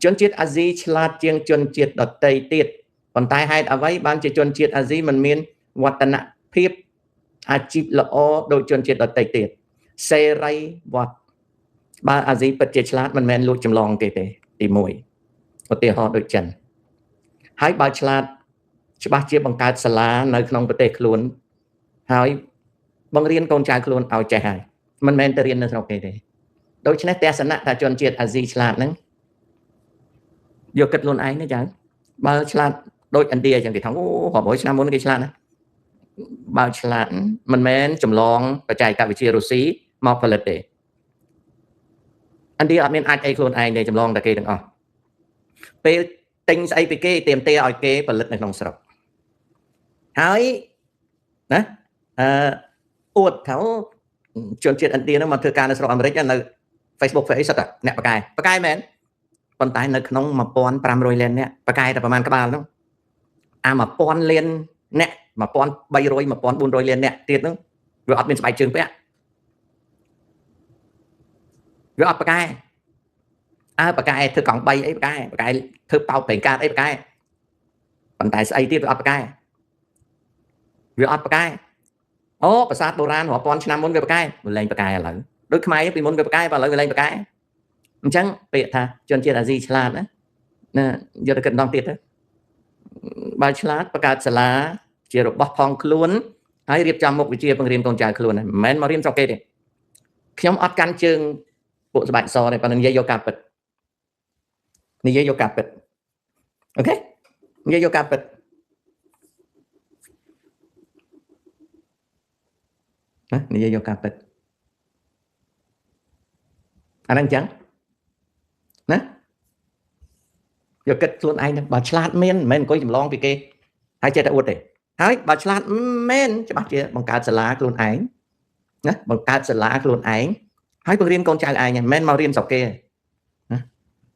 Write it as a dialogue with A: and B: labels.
A: ជនជាតិអាស៊ីឆ្លាតជាងជនជាតិដទៃទៀតប៉ុន្តែហេតុអ្វីបានជាជនជាតិអាស៊ីមិនមានវឌ្ឍនភាពអាជីពល្អដូចជនជាតិដទៃទៀតសេរីវត្តបើអាស៊ីពិតជាឆ្លាតមិនមែនលួចចម្លងគេទេទី1ឧទាហរណ៍ដូចចិនហើយបើឆ្លាតច្បាស់ជាបង្កើតសាលានៅក្នុងប្រទេសខ្លួនហើយបង្រៀនកូនចៅខ្លួនឲ្យចេះហើយមិនមែនទៅរៀននៅស្រុកគេទេដូច្នេះទស្សនៈថាជនជាតិអាស៊ីឆ្លាតហ្នឹងយកគិតខ្លួនឯងណាចៅបើឆ្លាតដូចឥណ្ឌាអញ្ចឹងគេថាអូរាប់រយឆ្នាំមុនគេឆ្លាតណាបើឆ្លាតមិនមែនចម្លងបច្ចេកវិទ្យារុស្ស៊ីមកផលិតទេឥណ្ឌាអត់មានអាចអីខ្លួនឯងទេចម្លងតែគេទាំងអស់ពេលទិញស្អីពីគេទាមទារឲ្យគេផលិតនៅក្នុងស្រុកហើយណាអួតថាជនជាតិឥណ្ឌាហ្នឹងមកធ្វើការនៅស្រុកអាមេរិកនៅ Facebook ធ្វើអីសិតតែអ្នកបកកែមែនប៉ុន្តែនៅក្នុង1500លានអ្នកបកកែតែប្រហែលក្បាលហ្នឹងអា1000លានអ្នក1300 1400លានអ្នកទៀតហ្នឹងវាអត់មានស្បែកជើងពាក់វាអត់បកកែបកកែធ្វើកង់3អីបកកែធ្វើប៉ោតប្រេងកាតអីបកកែប៉ុន្តែស្អីទៀតវាអត់បកកែអូប្រាសាទបុរាណរាប់ពាន់ឆ្នាំមុនវាបកកែវាលែងបកកែឥឡូវដូចខ្មែរពីមុនវាបកកែបើឥឡូវវាលែងបកកែអញ្ចឹងពាក្យថាជនជាតិអាស៊ីឆ្លាតណាយកទៅគិតម្ដងទៀតទៅបើឆ្លាតបង្កើតសាលាជារបស់ផងខ្លួនហើយរៀបចំមុខវិជ្ជាបង្រៀនកូនចៅខ្លួនមិនមែនមករៀនស្រុកគេទេខ្ញុំអត់កាន់ជើងពួកស្បែកសទេប៉ុន្តែនិយាយយកការពិតអូខេនិយាយយកការពិតនិយាយយកការពិតអាហ្នឹងអញ្ចឹងណាយកគិតខ្លួនឯងបើឆ្លាតមែនមិនមែនអង្គុយចម្លងពីគេហើយចេះតែអួតទេហើយបើឆ្លាតមែនច្បាស់ជាបង្កើតសាលាខ្លួនឯងណាបង្កើតសាលាខ្លួនឯងហើយបង្រៀនកូនចៅឯងមិនមែនមករៀនស្រុកគេ